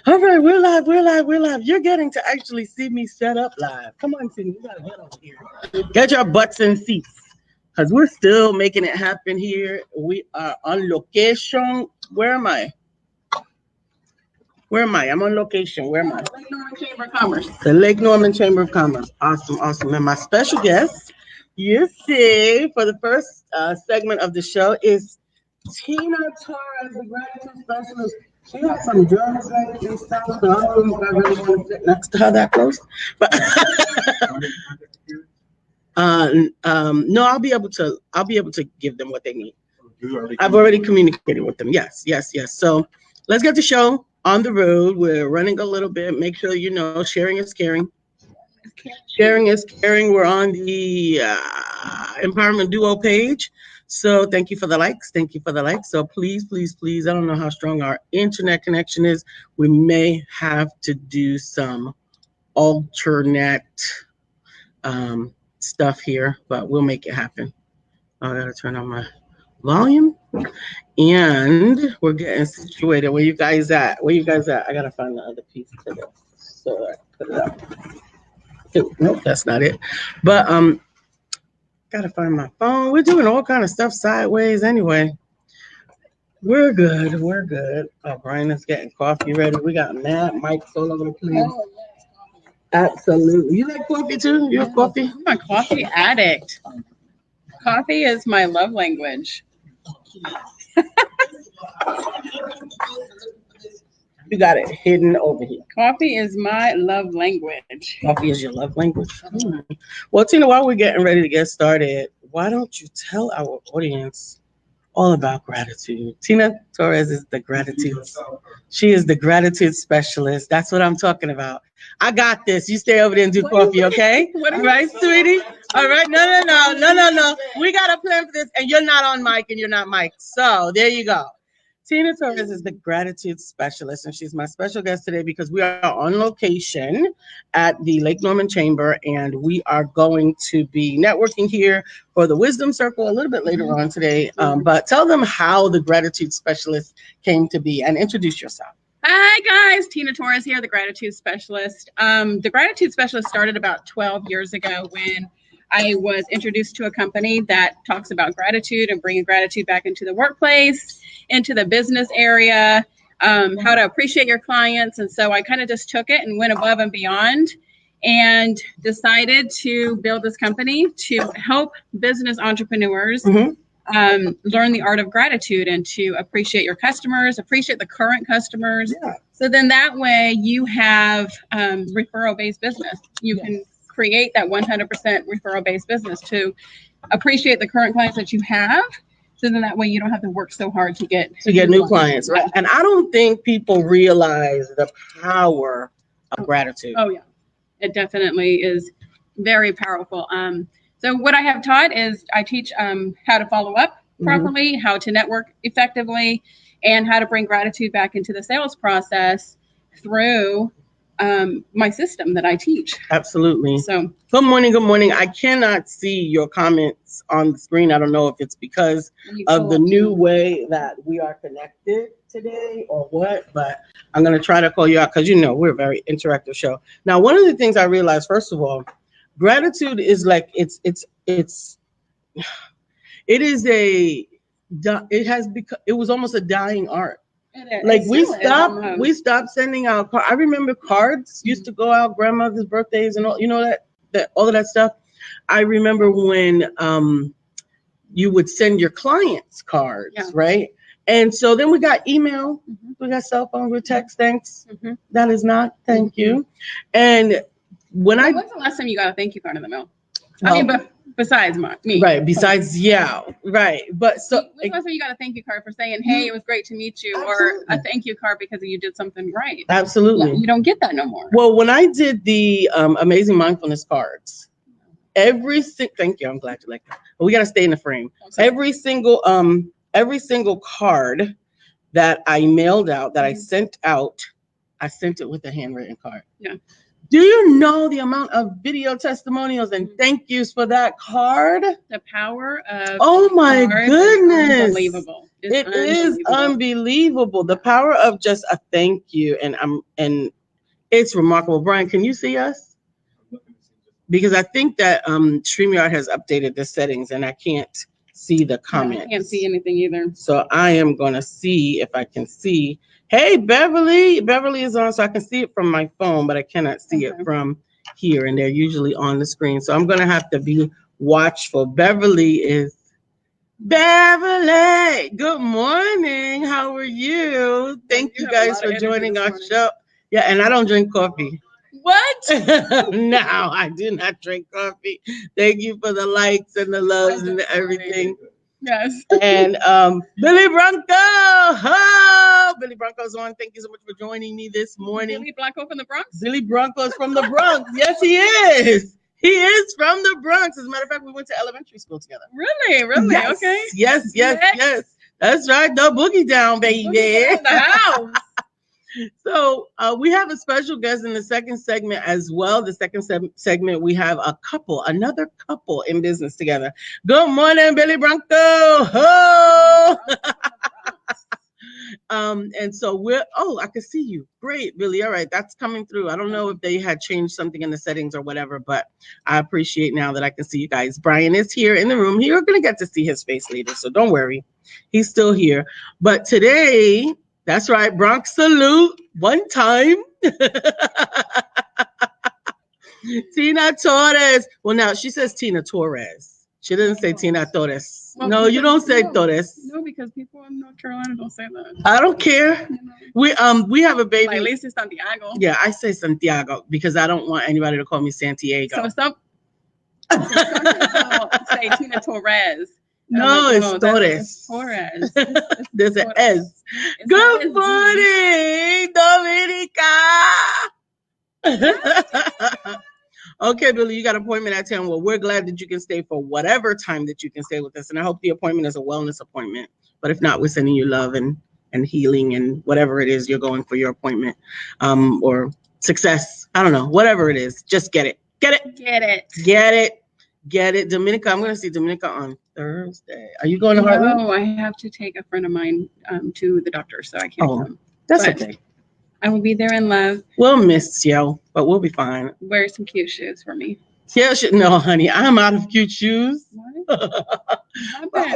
All right, we're live. You're getting to actually see me set up live. Come on, Tina, you gotta get over here. Get your butts in seats. Because we're still making it happen here. We are on location. Where am I? I'm on location. Where am I? Lake Norman Chamber of Commerce. The Lake Norman Chamber of Commerce. Awesome. And my special guest, you see, for the first segment of the show is Tina Torres, the gratitude specialist. She has some drums and stuff, so I don't know if I really want to sit next to her that close. But no, I'll be able to give them what they need. I've already communicated with them. Yes. So let's get the show on the road. We're running a little bit. Make sure you know sharing is caring. Sharing is caring. We're on the Empowerment Duo page. So thank you for the likes. So please. I don't know how strong our internet connection is. We may have to do some alternate stuff here, but we'll make it happen. I gotta turn on my volume, and we're getting situated. Where you guys at? I gotta find the other piece to this, so I put it up. Nope, that's not it. But gotta find my phone. We're doing all kind of stuff sideways anyway. We're good. Oh, Brian is getting coffee ready. We got Matt, Mike all over the place. Absolutely. You like coffee too? You have coffee? I'm a coffee addict. Coffee is my love language. You got it hidden over here. Coffee is my love language. Coffee is your love language? Well, Tina, while we're getting ready to get started, why don't you tell our audience all about gratitude? Tina Torres is the gratitude. She is the gratitude specialist. That's what I'm talking about. I got this. You stay over there and do coffee, okay? All right, sweetie? All right. No. We got a plan for this, and you're not on mic, and you're not Mike. So there you go. Tina Torres is the gratitude specialist, and she's my special guest today because we are on location at the Lake Norman Chamber, and we are going to be networking here for the Wisdom Circle a little bit later on today. But tell them how the gratitude specialist came to be, and introduce yourself. Hi, guys. Tina Torres here, the gratitude specialist. The gratitude specialist started about 12 years ago when I was introduced to a company that talks about gratitude and bringing gratitude back into the workplace, into the business area, how to appreciate your clients. And so I kind of just took it and went above and beyond and decided to build this company to help business entrepreneurs learn the art of gratitude and to appreciate your customers, appreciate the current customers. Yeah. So then that way you have referral-based business. You can create that 100% referral-based business to appreciate the current clients that you have. So then that way you don't have to work so hard to get new clients, right? And I don't think people realize the power of gratitude. Oh yeah, it definitely is very powerful. So what I have taught is I teach how to follow up properly, how to network effectively, and how to bring gratitude back into the sales process through my system that I teach. Absolutely. So good morning. I cannot see your comments on the screen. I don't know if it's because of the new way that we are connected today or what, but I'm going to try to call you out because we're a very interactive show. Now, one of the things I realized, first of all, gratitude is like it was almost a dying art. Like we stopped sending out cards. I remember cards used to go out, grandmother's birthdays and all, that all of that stuff. I remember when you would send your clients cards, right? And so then we got email, we got cell phone, we text, thanks. That is not thank you. And when's the last time you got a thank you card in the mail? But besides me. Right. Besides, right. But so when's the last time you got a thank you card for saying, hey, it was great to meet you, or a thank you card because you did something right? Absolutely. You don't get that no more. Well, when I did the amazing mindfulness cards, thank you. I'm glad you like that. But we got to stay in the frame. Okay. Every single card that I mailed out, that I sent out, I sent it with a handwritten card. Yeah. Do you know the amount of video testimonials and thank yous for that card? The power of oh my goodness, is unbelievable. It is unbelievable. The power of just a thank you, and it's remarkable. Brian, can you see us? Because I think that StreamYard has updated the settings, and I can't see the comments. I can't see anything either. So I am gonna see if I can see. Hey, Beverly. Beverly is on, so I can see it from my phone, but I cannot see it from here, and they're usually on the screen. So I'm gonna have to be watchful. Beverly. Good morning. How are you? Thank you guys for joining our show. Yeah, and I don't drink coffee. What? No, I do not drink coffee. Thank you for the likes and the loves and everything. Yes. And Billy Bronco. Oh, Billy Bronco's on. Thank you so much for joining me this morning. Billy Blanco from the Bronx? Billy Bronco's from the Bronx. Yes, he is. He is from the Bronx. As a matter of fact, we went to elementary school together. Really? Yes. Okay. Yes. That's right. The boogie down, baby. Boogie in the house. So we have a special guest in the second segment as well. The second segment, we have another couple in business together. Good morning, Billy Bronco. Oh! And so I can see you. Great, Billy. All right, that's coming through. I don't know if they had changed something in the settings or whatever, but I appreciate now that I can see you guys. Brian is here in the room. You're going to get to see his face later, so don't worry. He's still here. But today, that's right, Bronx salute one time. Tina Torres. Well, now she says Tina Torres. She doesn't say Tina Torres. Well, no, you don't say Torres. No, because people in North Carolina don't say that. I don't care. We have a baby. Like, at least it's Santiago. Yeah, I say Santiago because I don't want anybody to call me Santiago. So some people say Tina Torres. No, it's Torres. Torres. There's an S. Good morning, Dominica. Okay, Billy, you got an appointment at 10. Well, we're glad that you can stay for whatever time that you can stay with us. And I hope the appointment is a wellness appointment. But if not, we're sending you love and healing and whatever it is you're going for your appointment or success. I don't know. Whatever it is, just get it. Get it. Dominica, I'm going to see Dominica on Thursday. Are you going to Heartland? No, I have to take a friend of mine to the doctor, so I can't come. That's okay. I will be there in love. We'll miss you, but we'll be fine. Wear some cute shoes for me. Yeah, no, honey, I'm out of cute shoes. What? I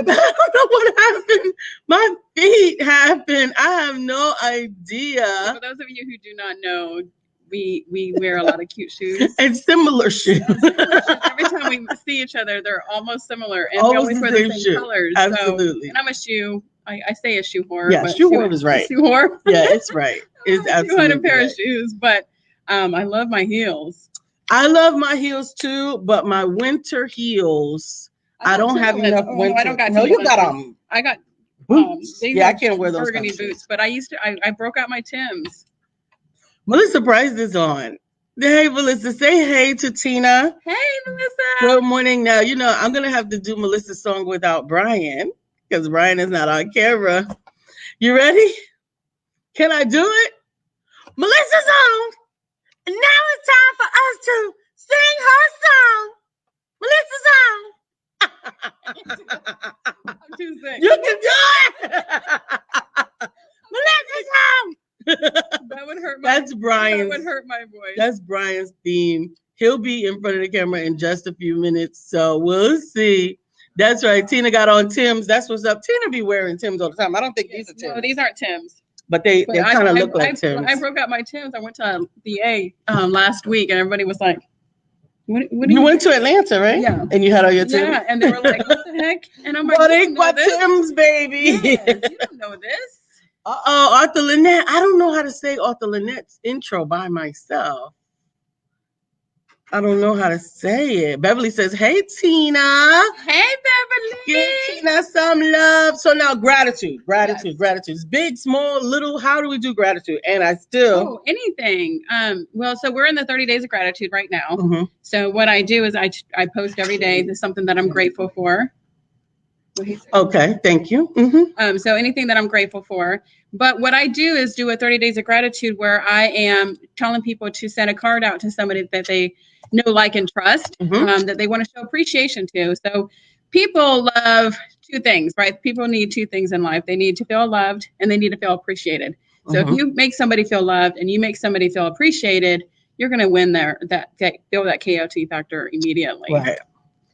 don't know what happened. My feet happened. I have no idea. For those of you who do not know, we wear a lot of cute shoes. And similar shoes. Every time we see each other, they're almost similar. And we always wear the same colors. Absolutely. So, and I'm a shoe. I say a shoe whore. Yeah, shoe whore is right. Shoe whore. Yeah, it's right. It's absolutely 200 pair right. of shoes, but I love my heels. I love my heels too, but my winter heels, I don't have enough winter. I don't got. No, you got them. I got boots. Yeah, I can't wear those burgundy boots, but I broke out my Timbs. Melissa Price is on. Hey, Melissa, say hey to Tina. Hey, Melissa. Good morning. Now, I'm going to have to do Melissa's song without Brian because Brian is not on camera. You ready? Can I do it? Melissa's on. And now it's time for us to sing her song. Melissa's on. I'm too sick. You can do it. Melissa's on. That would hurt That's Brian's. That would hurt my voice. That's Brian's theme. He'll be in front of the camera in just a few minutes, so we'll see. That's right. Tina got on Timbs. That's what's up. Tina be wearing Timbs all the time. I don't think these are Timbs. No, these aren't Timbs. But they kind of look like Timbs. I broke out my Timbs. I went to VA last week, and everybody was like, "What you went to Atlanta, right? Yeah. And you had all your Timbs. Yeah, and they were like, "What the heck?" And I'm like, "What Timbs, baby? Yes, you don't know this." Arthur Lynette. I don't know how to say Arthur Lynette's intro by myself. I don't know how to say it. Beverly says, "Hey, Tina." Hey, Beverly. Give Tina some love. So now gratitude. Gratitude. Big, small, little. How do we do gratitude? And I still. Anything. Well, so we're in the 30 days of gratitude right now. Mm-hmm. So what I do is I post every day. There's something that I'm grateful for. Okay, thank you. So anything that I'm grateful for. But what I do is do a 30 days of gratitude where I am telling people to send a card out to somebody that they know, like, and trust, that they want to show appreciation to. So people love two things, right? People need two things in life. They need to feel loved and they need to feel appreciated. So if you make somebody feel loved and you make somebody feel appreciated, you're going to win feel that KOT factor immediately. Right.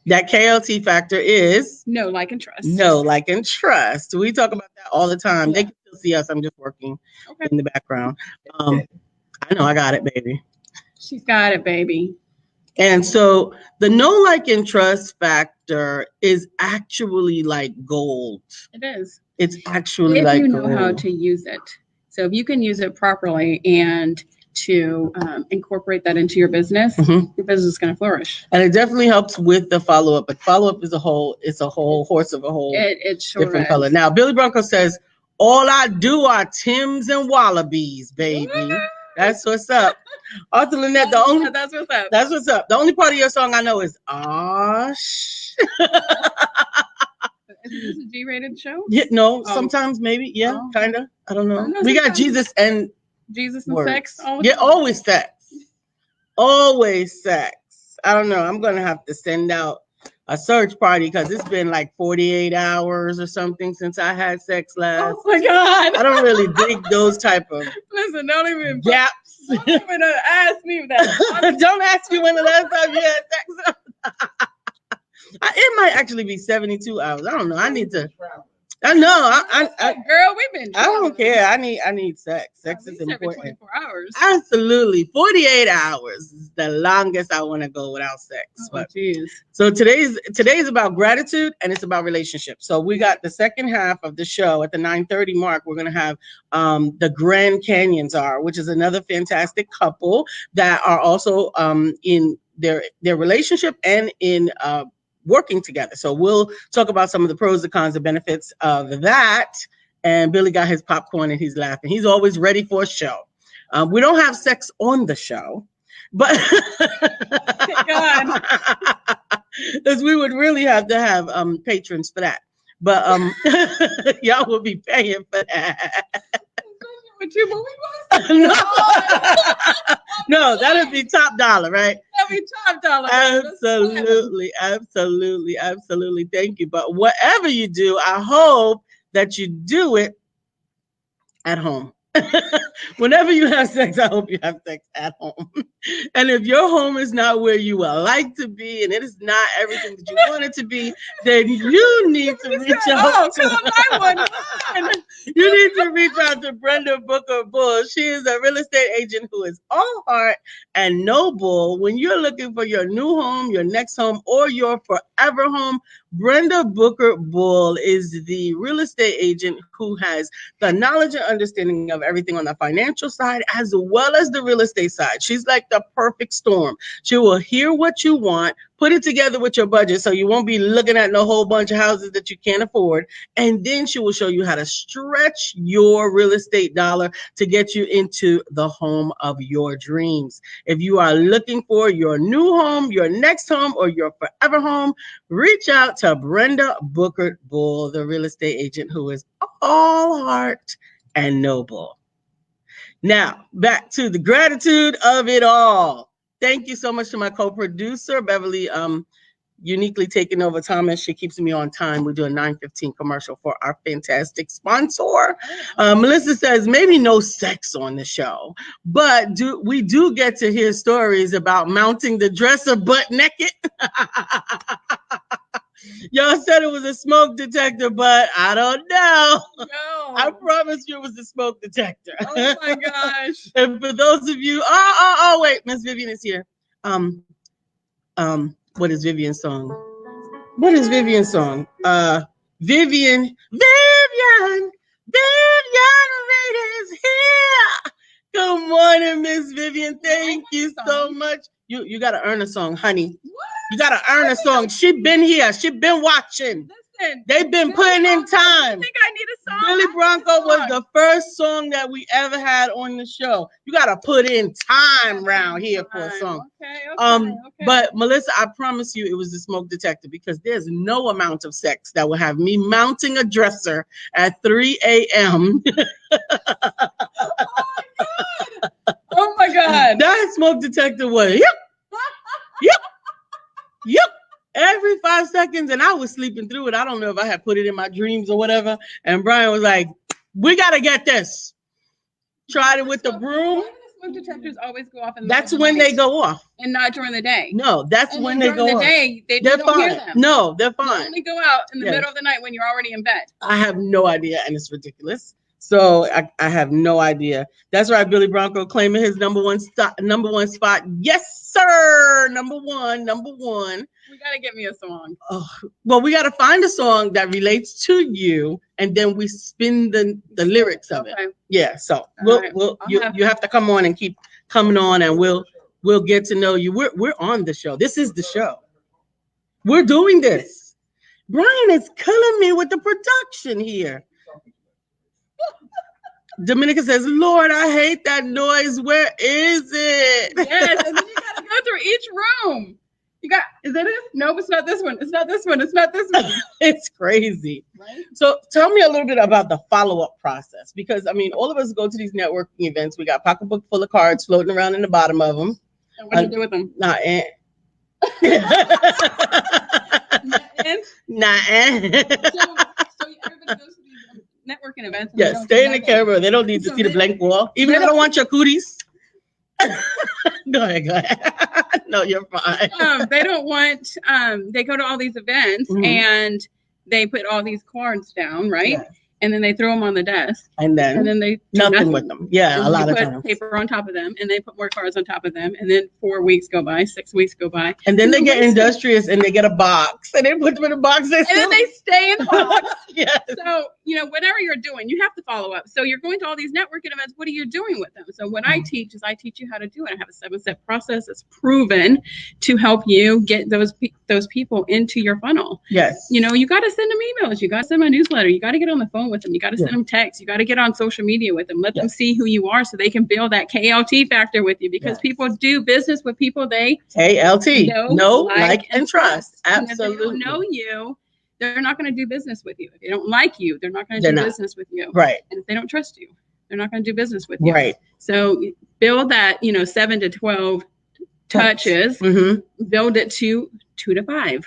That KOT factor is know, like, and trust. Know, like, and trust. We talk about that all the time. Yeah. They can still see us. I'm just working in the background. I know I got it, baby. She's got it, baby. And so the know, like, and trust factor is actually like gold. It is. It's actually if like you know gold. how to use it. So if you can use it properly and to incorporate that into your business, your business is going to flourish. And it definitely helps with the follow-up. But follow-up is a whole horse of a whole sure different is. color. Now, Billy Bronco says, all I do are Tims and Wallabies, baby. That's what's up. Arthur Lynette, that's what's up. That's what's up. The only part of your song I know is, Is this a G-rated show? Yeah, no, sometimes maybe. Yeah, kind of. I don't know. We got Jesus and sex. Always sex. Always sex. I don't know. I'm going to have to send out a search party because it's been like 48 hours or something since I had sex last. Oh my God. I don't really dig those type of Listen, don't even gaps. Don't even ask me that. Don't ask me when the last time you had sex. It might actually be 72 hours. I don't know. I need to. I know. Girl, we've been. I don't care. I need sex. Sex is important. 24 hours. Absolutely. 48 hours is the longest I want to go without sex. Oh, jeez. So today's about gratitude and it's about relationships. So we got the second half of the show at the 9:30 mark. We're going to have the Grand Canions which is another fantastic couple that are also in their relationship and in working together. So we'll talk about some of the pros, the cons, the benefits of that. And Billy got his popcorn and he's laughing. He's always ready for a show. We don't have sex on the show, but because we would really have to have patrons for that. But y'all will be paying for that. No, that'd be top dollar, right? That'd be top dollar. Absolutely. Thank you. But whatever you do, I hope that you do it at home. Whenever you have sex, I hope you have sex at home. And if your home is not where you would like to be, and it is not everything that you want it to be, then you need to reach out. You need to reach out to Brenda Booker Bull. She is a real estate agent who is all heart and no bull. When you're looking for your new home, your next home, or your forever home, Brenda Booker Bull is the real estate agent who has the knowledge and understanding of everything on the financial side as well as the real estate side. She's like the perfect storm. She will hear what you want, put it together with your budget so you won't be looking at a whole bunch of houses that you can't afford. And then she will show you how to stretch your real estate dollar to get you into the home of your dreams. If you are looking for your new home, your next home, or your forever home, reach out to Brenda Booker Bull, the real estate agent who is all heart and noble. Now, back to the gratitude of it all. Thank you so much to my co-producer, Beverly, uniquely taking over time, and she keeps me on time. We do a 9:15 commercial for our fantastic sponsor. Melissa says, maybe no sex on the show, but we do get to hear stories about mounting the dresser butt naked. Y'all said it was a smoke detector, but I don't know. No. I promise you it was a smoke detector. Oh my gosh. And for those of you, wait, Miss Vivian is here. What is Vivian's song? Vivian Reed is here. Good morning, Miss Vivian. Thank you so much. You gotta earn a song, honey. What? You gotta earn a song. She been here. She been watching. They've been putting in time. I think I need a song. Billy Bronco was the first song that we ever had on the show. You gotta put in time around here for a song. Okay. But Melissa, I promise you it was the smoke detector, because there's no amount of sex that will have me mounting a dresser at 3 a.m. Oh my God. That smoke detector was yep. Every 5 seconds, and I was sleeping through it. I don't know if I had put it in my dreams or whatever. And Brian was like, "We gotta get this." Tried it with the broom. Why do the smoke detectors always go off in the That's middle of when the they night go off. and not during the day? No, that's when they go during off. the day, They're don't hear fine. them. No, they're They fine. only go out in the middle of the night when you're already in bed. I have no idea, and it's ridiculous. So I have no idea. That's right, Billy Bronco claiming his number one spot. Yes, sir. Number one. We gotta get me a song. Oh, well, we gotta find a song that relates to you, and then we spin the lyrics of it. Yeah. So you have to come on and keep coming on, and we'll get to know you. We're on the show. This is the show. We're doing this. Brian is killing me with the production here. Dominica says, "Lord, I hate that noise. Where is it?" Yes, and then you gotta go through each room. Is that it? No, it's not this one. It's not this one. It's not this one. It's crazy. Right? So tell me a little bit about the follow-up process, because I mean, all of us go to these networking events. We got pocketbook full of cards floating around in the bottom of them. And what do you do with them? Nothing. So everybody goes to these networking events. Yes, stay in the camera. They don't need to see the blank wall. Even if I don't want your cooties. Go ahead. No, you're fine. They don't want, they go to all these events and they put all these cards down, right? Yes. And then they throw them on the desk. And then they do nothing with them. Yeah, and a lot of put times. Paper on top of them, and they put more cards on top of them. And then 4 weeks go by, 6 weeks go by. And then they get industrious and they get a box. And they put them in a box. And then they stay in the box. Yes. So, whatever you're doing, you have to follow up. So you're going to all these networking events. What are you doing with them? So what I teach is I teach you how to do it. I have a 7-step process that's proven to help you get those people into your funnel. Yes. You got to send them emails. You got to send them a newsletter. You got to get on the phone with them. You got to send them texts. You got to get on social media with them. Let them see who you are so they can build that KLT factor with you, because people do business with people they KLT. Know, like, and trust. Absolutely. If they don't know you, they're not going to do business with you. If they don't like you, they're not going to do business with you. Right. And if they don't trust you, they're not going to do business with you. Right. So build that, 7 to 12 touches. Build it to 2 to 5.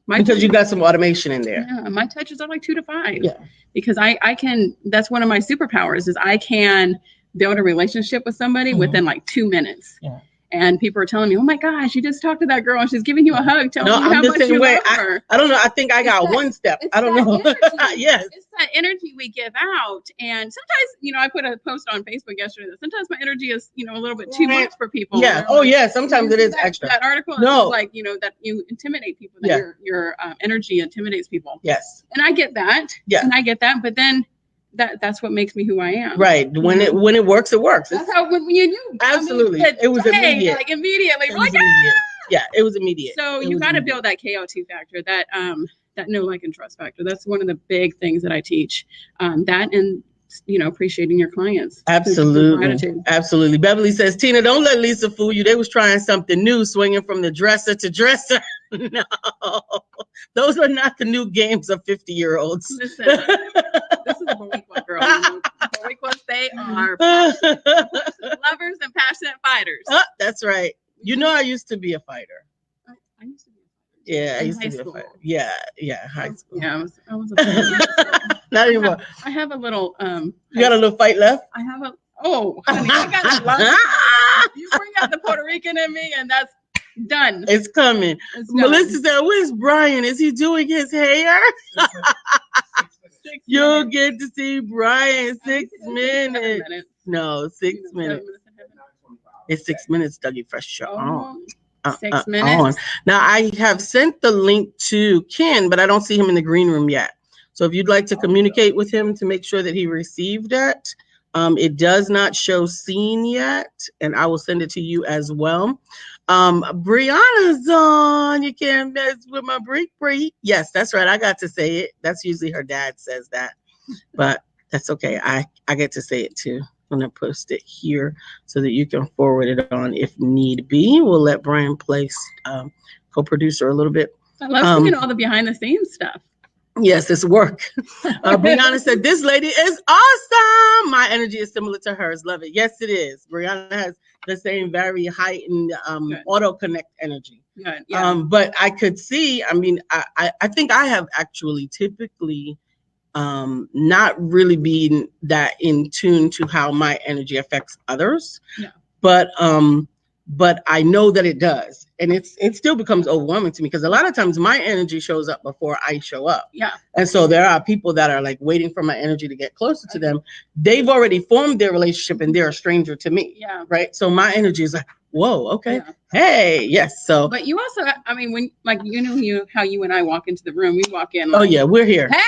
Because you got some automation in there. Yeah, my touches are like 2 to 5. Yeah. Because I can, that's one of my superpowers, is I can build a relationship with somebody within like 2 minutes. Yeah. And people are telling me, "Oh my gosh, you just talked to that girl and she's giving you a hug, telling you how much you love her." I don't know. I think I got one step. I don't know. Yes. It's that energy we give out. And sometimes, I put a post on Facebook yesterday that sometimes my energy is, a little bit too much for people. Yeah. Oh, yeah. Sometimes it is extra. That article is like, that you intimidate people, that your energy intimidates people. Yes. And I get that. Yeah. And I get that. But then that's what makes me who I am. Right. When it works, it works. That's how when you do. Absolutely. It was immediate. Like immediately. It was immediate. Yeah, it was immediate. So you got to build that KLT factor, that know, like, and trust factor. That's one of the big things that I teach. That and appreciating your clients. Absolutely. Absolutely. Beverly says, "Tina, don't let Lisa fool you. They was trying something new, swinging from the dresser to dresser." No, those are not the new games of 50-year-olds. Listen, this is a Boricua girl. Boricuas, they are lovers and passionate fighters. That's right. I used to be a fighter. I used to be a fighter. Yeah, I used to be a fighter. Yeah, high school. Yeah, I was a fighter. Not anymore. I have a little You got a little fight left? I have honey, I got a lot. You bring out the Puerto Rican in me, and that's done. It's coming. Melissa said, "Where's Brian? Is he doing his hair?" You'll get to see Brian 6 minutes. No, 6 minutes. It's 6 minutes, Dougie Fresh Show on. 6 minutes. Now, I have sent the link to Ken, but I don't see him in the green room yet. So if you'd like to communicate with him to make sure that he received it, It does not show seen yet, and I will send it to you as well. Brianna's on. You can't mess with my Bree. Yes, that's right. I got to say it. That's usually her dad says that, but that's okay. I get to say it too. I'm gonna post it here so that you can forward it on if need be. We'll let Brian place co-producer a little bit. I love seeing all the behind the scenes stuff. Yes, it's work. Brianna said, this lady is awesome. My energy is similar to hers. Love it. Yes, it is. Brianna has the same very heightened auto connect energy. Good. Yeah. But I could see, I mean, I think I have actually typically not really been that in tune to how my energy affects others. Yeah. But I know that it does. And it still becomes overwhelming to me because a lot of times my energy shows up before I show up. Yeah. And so there are people that are like waiting for my energy to get closer to them. They've already formed their relationship and they're a stranger to me. Yeah. Right. So my energy is like, whoa, okay. Yeah. Hey, yes. So but you also, I mean, when like how you and I walk into the room, we walk in like, oh yeah, we're here. Hey,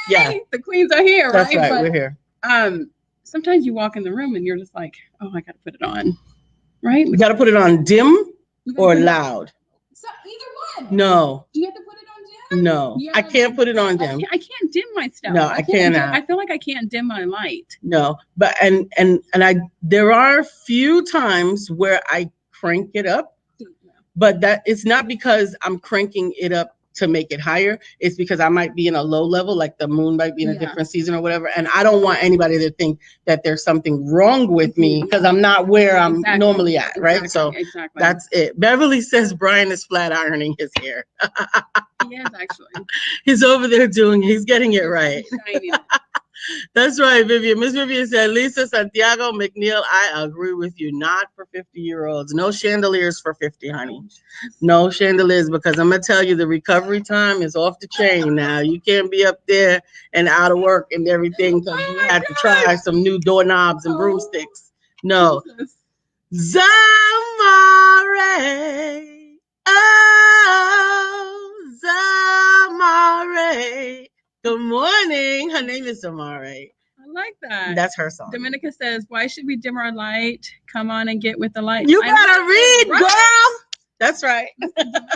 yeah, the queens are here. That's right, but, we're here. Sometimes you walk in the room and you're just like, oh, I gotta put it on. Right? You gotta put it on dim or loud. So either one. No. Do you have to put it on dim? No. I can't put it on dim. I can't dim my stuff. No, I cannot. I feel like I can't dim my light. No, but and there are a few times where I crank it up, but that it's not because I'm cranking it up to make it higher. It's because I might be in a low level, like the moon might be in a different season or whatever. And I don't want anybody to think that there's something wrong with me because I'm not where I'm normally at, right? So that's it. Beverly says Brian is flat ironing his hair. He is actually. He's over there he's getting it right. That's right, Vivian. Miss Vivian said, Lisa, Santiago, McNeill, I agree with you. Not for 50-year-olds. No chandeliers for 50, honey. No chandeliers, because I'm going to tell you, the recovery time is off the chain now. You can't be up there and out of work and everything because you had to try some new doorknobs and broomsticks. No. Zamare. Oh, Zamare. Good morning. Her name is Samare. I like that. That's her song. Dominica says, why should we dim our light? Come on and get with the light. You gotta read, girl. That's right. Dominica,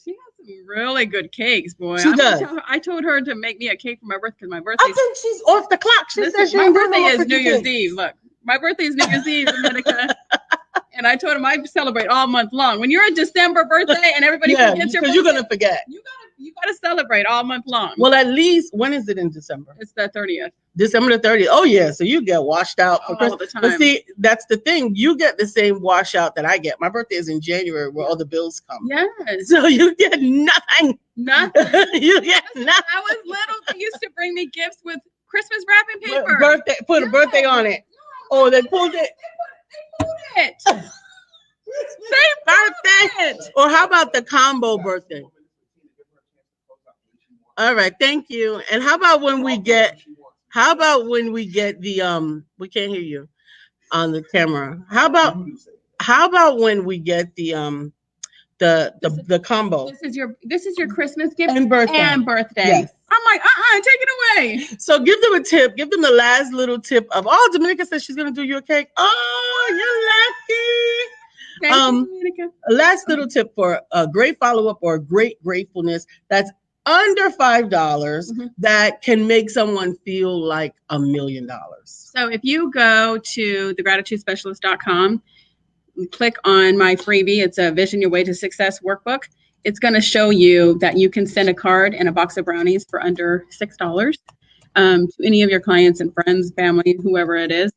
she has some really good cakes, boy. She does. I told her to make me a cake for my birthday because my birthday. I think she's off the clock. My birthday is New Year's Eve. Look, my birthday is New Year's Eve, Dominica. And I told him I celebrate all month long. When you're a December birthday and everybody forgets your birthday, you're gonna forget. You gotta celebrate all month long. Well, at least when is it in December? It's the 30th. December the 30th. Oh yeah, so you get washed out for all the time. But see, that's the thing. You get the same washout that I get. My birthday is in January, where all the bills come. Yes. So you get nothing. Nothing. You get nothing. I was little. They used to bring me gifts with Christmas wrapping paper. Put a birthday on it. Oh, they pulled it. They pulled it. Same birthday. Or how about the combo birthday? All right, thank you. And how about when we get the we can't hear you on the camera. How about when we get the combo? This is your Christmas gift and birthday. Yes. I'm like, take it away. So give them a tip. Give them the last little tip of Dominica says she's gonna do you a cake. Oh, you're lucky. Last little tip for a great follow-up or a great gratefulness that's under $5 that can make someone feel like $1 million. So if you go to thegratitudespecialist.com, click on my freebie, it's a Vision Your Way to Success workbook. It's going to show you that you can send a card and a box of brownies for under $6 to any of your clients and friends, family, whoever it is,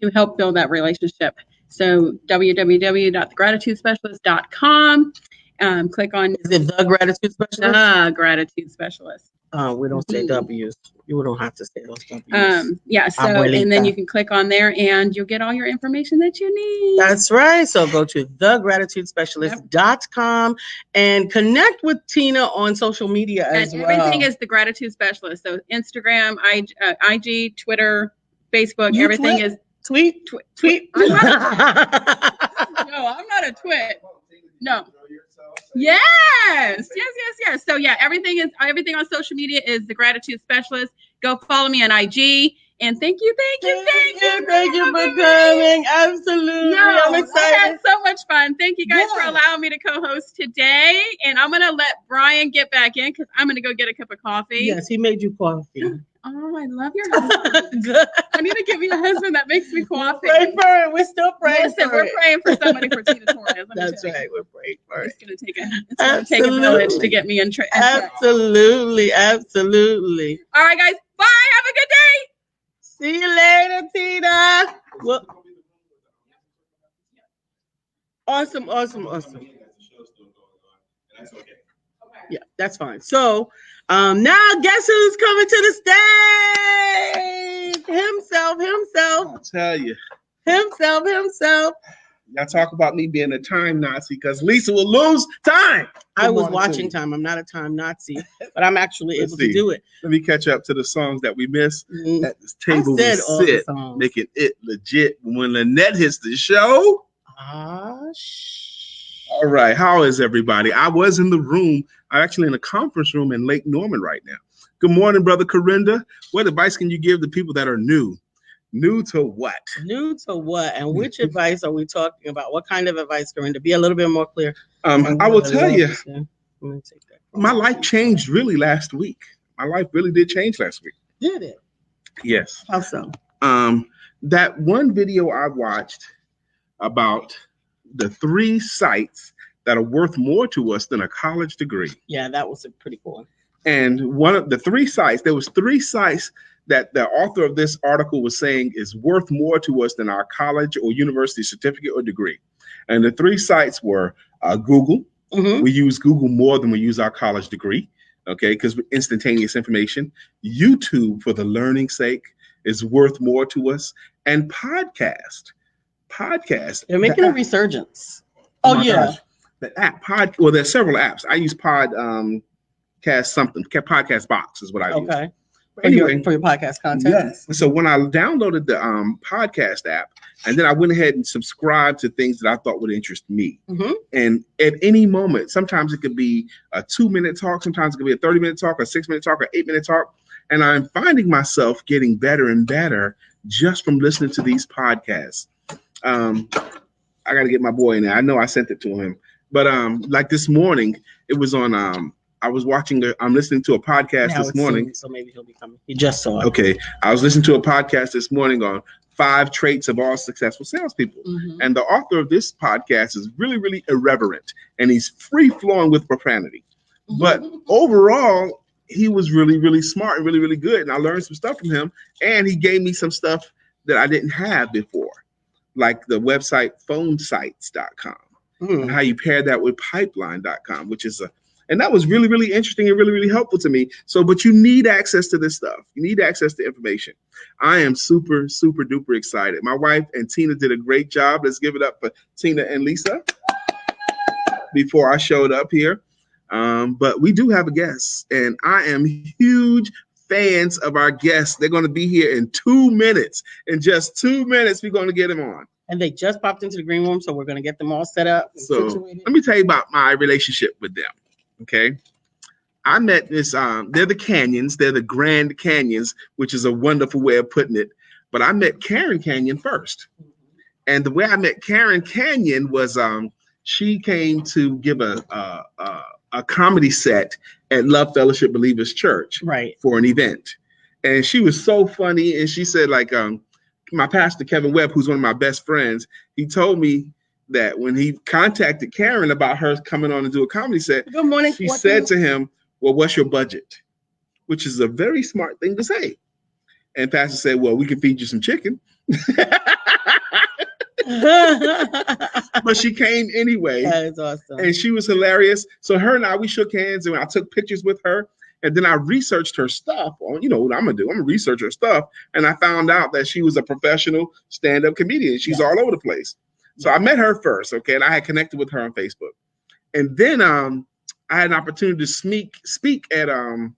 to help build that relationship. So www.thegratitudespecialist.com. Click on. Is it The Gratitude Specialist? The Gratitude Specialist. We don't say W's. You don't have to say those W's. Yeah. So and then you can click on there, and you'll get all your information that you need. That's right. So go to thegratitudespecialist.com and connect with Tina on social media as well. Everything is The Gratitude Specialist. So Instagram, IG, Twitter, Facebook. Everything is tweet. No, I'm not a twit. No. Yes. So yeah, everything on social media is The Gratitude Specialist. Go follow me on IG And thank you Thank you for coming. Absolutely. No, I'm I excited. had so much fun. Thank you guys for Yeah. allowing me to co-host today. And I'm going to let Brian get back in because I'm going to go get a cup of coffee. Yes, he made you coffee. Oh, I love your husband. I need to give you a husband that makes me coffee. Pray for it. We're still praying Listen, for we're it. praying for somebody for Tina Torres. That's right. We're praying for it. It's going to take a village to get me in. Absolutely. Absolutely. All right, guys. Bye. Have a good day. See you later, Tina. Well, awesome. Yeah, that's fine. So now guess who's coming to the stage? Himself. I'll tell you. Himself. Y'all talk about me being a time Nazi because Lisa will lose time. I was watching time. I'm not a time Nazi, but I'm actually able to do it. Let me catch up to the songs that we missed. Mm-hmm. At this table, I said we all sit, the songs. making it legit. When Lynette hits the show. All right. How is everybody? I was in the room. I'm actually in a conference room in Lake Norman right now. Good morning, Brother Corinda. What advice can you give the people that are new? New to what? New to what? And which advice are we talking about? What kind of advice, Corinda? Be a little bit more clear. I will tell you, my life changed really last week. My life really did change last week. Did it? Yes. How so? That one video I watched about the 3 sites that are worth more to us than a college degree. Yeah, that was a pretty cool one. And one of the 3 sites, there was 3 sites that the author of this article was saying is worth more to us than our college or university certificate or degree. And the 3 sites were Google. Mm-hmm. We use Google more than we use our college degree, okay, because instantaneous information. YouTube, for the learning sake, is worth more to us. And podcast. They're making a resurgence. Oh yeah. Gosh. The app well, there's several apps. I use podcast box is what I use. Okay. Anyway, for your podcast content. Yes. So when I downloaded the podcast app, and then I went ahead and subscribed to things that I thought would interest me. Mm-hmm. And at any moment, sometimes it could be a 2-minute talk, sometimes it could be a 30-minute talk, a 6-minute talk, or 8-minute talk. And I'm finding myself getting better and better just from listening to these podcasts. I got to get my boy in there. I know I sent it to him, but like this morning, it was on. I'm listening to a podcast this morning. So maybe he'll be coming. You just saw it. Okay, I was listening to a podcast this morning on 5 traits of all successful salespeople, mm-hmm. and the author of this podcast is really, really irreverent, and he's free flowing with profanity. Mm-hmm. But overall, he was really, really smart and really, really good, and I learned some stuff from him. And he gave me some stuff that I didn't have before, like the website phonesites.com, and how you pair that with pipeline.com, which is and that was really, really interesting and really, really helpful to me. So, but you need access to this stuff. You need access to information. I am super, super duper excited. My wife and Tina did a great job. Let's give it up for Tina and Lisa before I showed up here. But we do have a guest, and I am huge fans of our guests. They're going to be here in 2 minutes. In just 2 minutes, we're going to get them on. And they just popped into the green room, so we're going to get them all set up. So let me tell you about my relationship with them. Okay. I met this, they're the Canions. They're the Grand Canions, which is a wonderful way of putting it. But I met Karen Canyon first. And the way I met Karen Canyon was she came to give a comedy set at Love Fellowship Believers Church, right, for an event. And she was so funny. And she said, like, my pastor, Kevin Webb, who's one of my best friends, he told me that when he contacted Karen about her coming on to do a comedy set, good morning, she said to him, well, what's your budget? Which is a very smart thing to say. And pastor said, well, we can feed you some chicken. But she came anyway. That is awesome. And she was hilarious. So her and we shook hands, and I took pictures with her. And then I researched her stuff. You know what I'm going to do? I'm going to research her stuff. And I found out that she was a professional stand-up comedian. She's all over the place. So I met her first, okay, and I had connected with her on Facebook. And then I had an opportunity to speak at a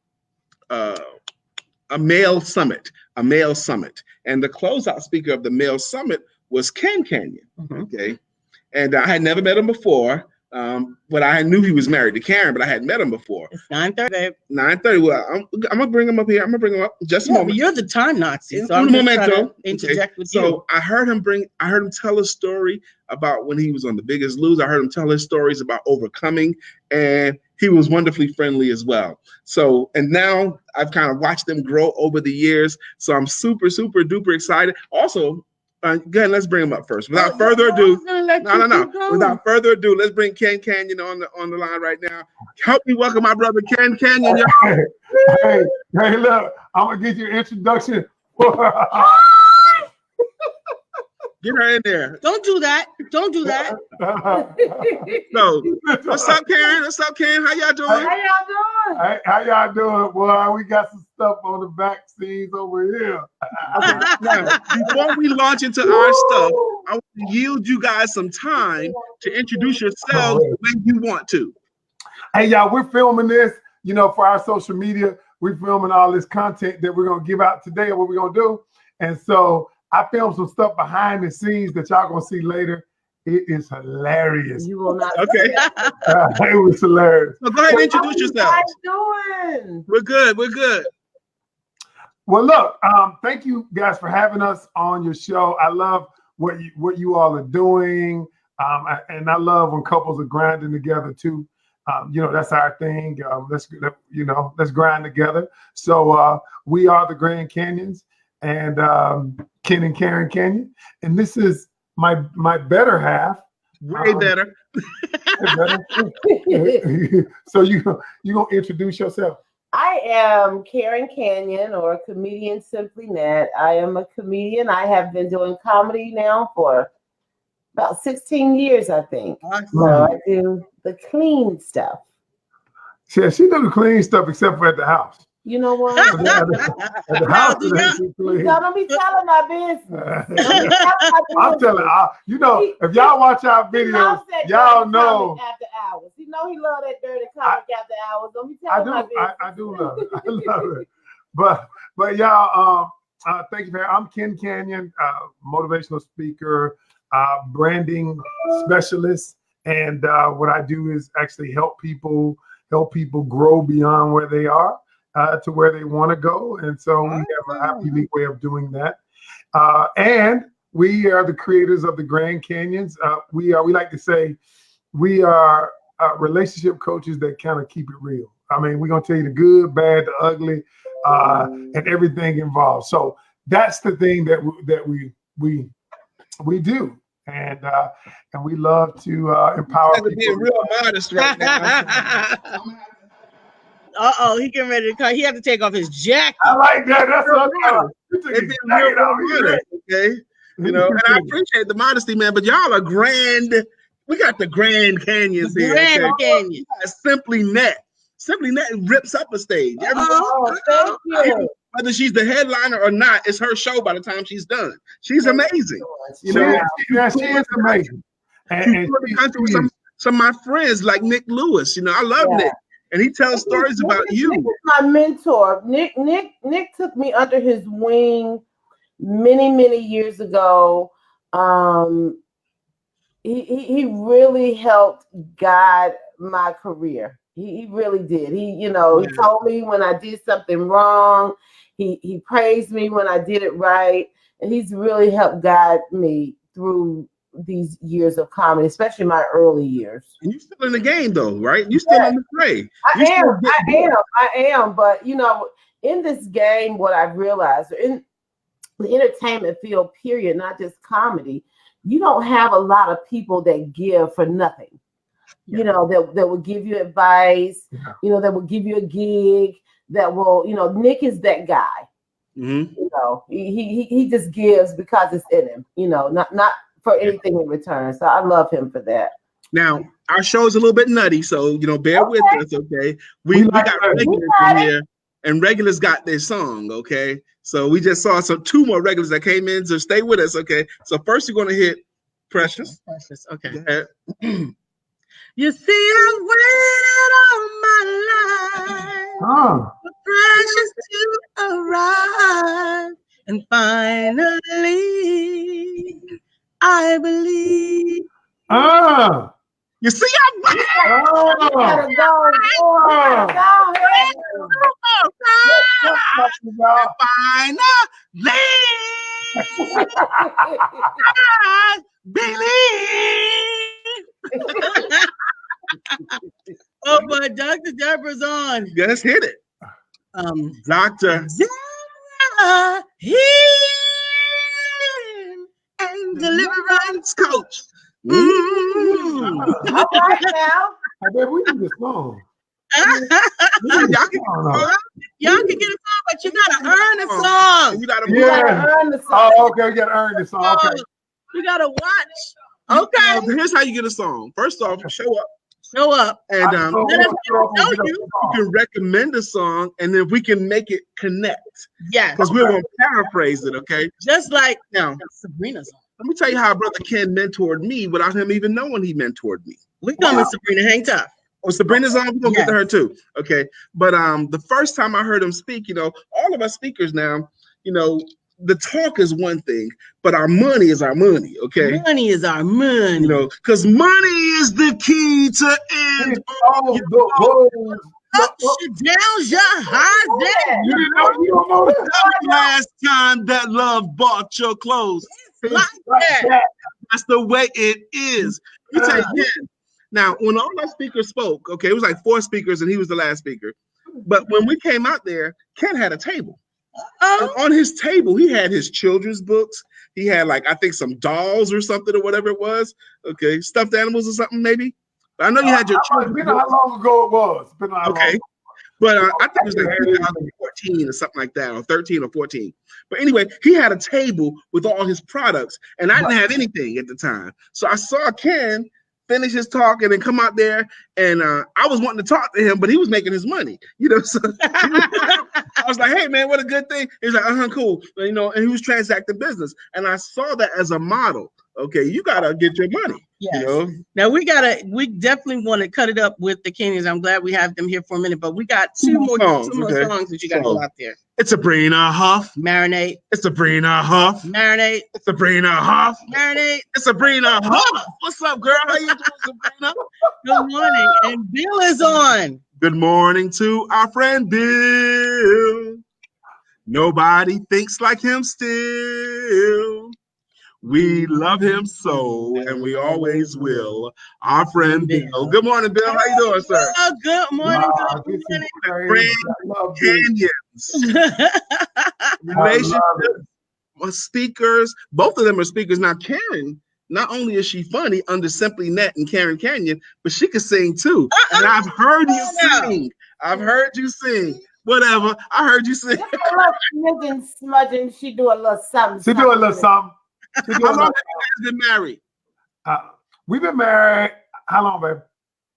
male summit. And the closeout speaker of the male summit was Ken Canyon, okay? And I had never met him before, But I knew he was married to Karen, but I hadn't met him before. It's 9:30, babe. 9:30. Well, I'm gonna bring him up here. I'm gonna bring him up just a moment. But you're the time Nazi, so Un I'm just trying momento. to interject with you. So I heard him tell a story about when he was on The Biggest Loser. I heard him tell his stories about overcoming, and he was wonderfully friendly as well. So, and now I've kind of watched them grow over the years. So I'm super, super duper excited. Also, go ahead, let's bring him up first. Without further ado, no. Without further ado, let's bring Ken Canyon on the line right now. Help me welcome my brother Ken Canyon. Hey, look, I'm gonna get you an introduction. Get her in there. Don't do that. Don't do that. So, what's up, Karen? What's up, Ken? How y'all doing? Hey, how y'all doing? Boy, we got some stuff on the back scenes over here. Now, before we launch into our stuff, I want to yield you guys some time to introduce yourselves the way you want to. Hey, y'all, we're filming this, for our social media. We're filming all this content that we're going to give out today and what we're going to do. And so I filmed some stuff behind the scenes that y'all going to see later. It is hilarious. You will not. Okay. It was hilarious. So go ahead and introduce yourselves. How you guys doing? We're good. We're good. Well, look, thank you guys for having us on your show. I love what you all are doing. And I love when couples are grinding together too. That's our thing. Let's grind together. So we are the Grand Canyons and Ken and Karen Canyon. And this is my better half. Way better. So you gonna introduce yourself? I am Karen Canyon, or Comedian Simply Nat. I am a comedian. I have been doing comedy now for about 16 years, I think. Awesome. So I do the clean stuff. Yeah, she does the clean stuff except for at the house. You know what? At the house, it ain't too clean. Y'all don't be telling my business. I'm telling you, if y'all watch our videos, y'all know. After hours, he love that dirty comic after hours. Don't be telling my business. I do love it. I love it. But y'all, thank you for. I'm Ken Canyon, motivational speaker, branding specialist, and what I do is actually help people grow beyond where they are. To where they want to go. And so we have a unique way of doing that. And we are the creators of the Grand Canyons. We like to say, we are relationship coaches that kind of keep it real. I mean, we're going to tell you the good, bad, the ugly, and everything involved. So that's the thing that we do. And we love to empower people. Being real modest right now. He getting ready to cut. He had to take off his jacket. I like that. That's what I'm okay. And I appreciate the modesty, man. But y'all are grand. We got the Grand Canyons here. Grand Canyon. Simply Net. Simply Net rips up a stage. Thank you. Whether she's the headliner or not, it's her show by the time she's done. She's amazing. She is amazing. And some of my friends like Nick Lewis. I love Nick. And he tells stories about you. Nick is my mentor. Nick took me under his wing many, many years ago. He really helped guide my career. He really did. He told me when I did something wrong. He praised me when I did it right. And he's really helped guide me through these years of comedy, especially my early years. And you're still in the game though, right? You're still on the fray. I am. But in this game, what I've realized in the entertainment field, period, not just comedy, you don't have a lot of people that give for nothing. Yeah. That will give you advice, that will give you a gig, that will, Nick is that guy. Mm-hmm. He just gives because it's in him, not for anything in return. So I love him for that. Now, our show is a little bit nutty, so bear with us, okay? We got regulars in here, and regulars got their song, okay? So we just saw two more regulars that came in, so stay with us, okay? So first you're gonna hit Precious. Precious, okay. Go ahead. You see, I've waited all my life for Precious to arrive, and finally I believe You see, I'm Oh, you gotta go. You gotta go. finally I believe. Oh, but Dr. Deborah's on. Let's hit it. Dr. Deborah, healing and deliverance coach. All right now. I bet we need this song. Y'all can Y'all can get a song, but you gotta earn the song. You gotta You gotta earn the song. Oh, okay. We gotta earn this song. Okay. You gotta watch. Okay. Here's how you get a song. First off, show up. Show up. And Let us know you can recommend a song, and then we can make it connect. Yes. Because we're gonna paraphrase it, okay? Just like Now, Sabrina's song. let me tell you how Brother Ken mentored me without him even knowing he mentored me. We coming, Sabrina. Hang tough. Oh, Sabrina's on. We're gonna get to her too. Okay. But the first time I heard him speak, all of us speakers now, the talk is one thing, but our money is our money. Okay. Money is our money. Because money is the key to end. Ups, your downs, your highs, You don't know that. The last time that love bought your clothes. like that. That's the way it is. You say again. Now, when all our speakers spoke, okay, it was like 4 speakers and he was the last speaker. But when we came out there, Ken had a table. And on his table, he had his children's books. He had I think some dolls or something or whatever it was. Okay, stuffed animals or something maybe. But I know you had your children's books. How long ago it was? Okay. But I think it was like 2014 or something like that, or 13 or 14. But anyway, he had a table with all his products, and I didn't have anything at the time. So I saw Ken finish his talk and then come out there, and I was wanting to talk to him, but he was making his money, so I was like, hey man, what a good thing. He's like, cool, and he was transacting business, and I saw that as a model. Okay, you gotta get your money. Yes. Now we definitely want to cut it up with the Canions. I'm glad we have them here for a minute, but we got two more songs that you gotta go out there. It's Sabrina Huff. Marinate. It's Sabrina Huff. Marinate. It's Sabrina Huff. Marinate. It's Sabrina Huff. What's up, girl? How you doing, Sabrina? Good morning. And Bill is on. Good morning to our friend Bill. Nobody thinks like him still. We love him so, and we always will. Our friend Bill. Good morning, Bill. How you doing, sir? Oh, good morning. Good morning. Canyons. Relationships, speakers. Both of them are speakers. Now, Karen, not only is she funny under Simply Net and Karen Canyon, but she can sing too. And I've heard you sing. I've heard you sing. Whatever. I heard you sing. Smudging. She do a little something. She do a little something. How long have you guys been married? We've been married. How long, baby?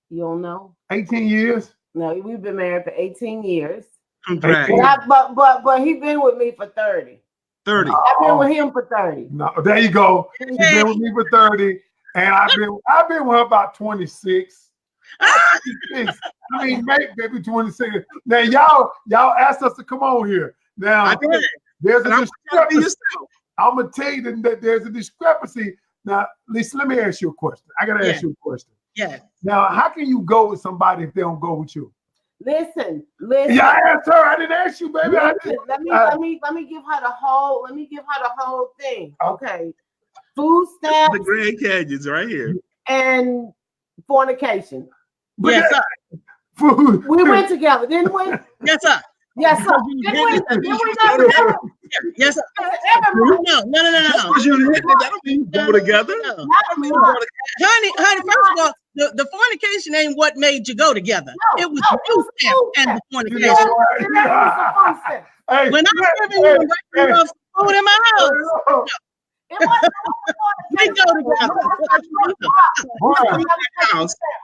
You don't know? 18 years. No, we've been married for 18 years. Congrats. But he been with me for 30. 30. I've been with him for 30. No, there you go. He's been with me for 30, and I've been with her about 26. I mean, maybe 26. Now y'all asked us to come on here. Now there's a discrepancy. I'm gonna tell you that there's a discrepancy. Now, Lisa, let me ask you a question. I gotta ask you a question. Yes. Now, how can you go with somebody if they don't go with you? Listen. Yeah, I asked her. I didn't ask you, baby. Listen, let me give her the whole thing. Okay. Food stamps. The Grand Canyons right here. And fornication. Yes, sir. Food. We went together, didn't we? Yes, sir. Yes, sir. Didn't we go together? Yes, sir. No. That don't mean go together. No. Honey, first of all, the fornication ain't what made you go together. It was food stamp and the fornication. When I'm giving you enough food in my house, we go together.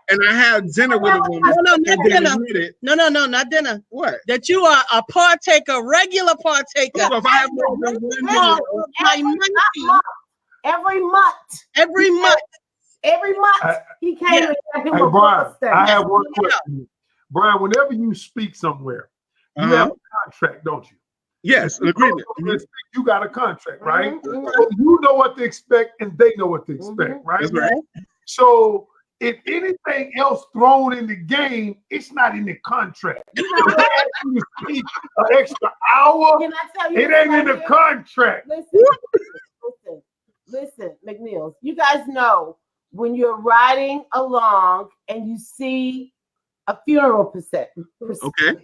And I had dinner with a woman. No, not dinner. What? That you are a partaker, regular partaker. So if I have my money. Every month he came and gave him a Brian, I have one question. Brian, whenever you speak somewhere, you have a contract, don't you? Yes, an agreement. You got a contract, right? So you know what to expect, and they know what to expect, right? That's right. So if anything else thrown in the game, it's not in the contract. You know what? You speak an extra hour. Can I tell you? It ain't in the contract. Listen, McNeill. You guys know when you're riding along and you see a funeral procession. Okay.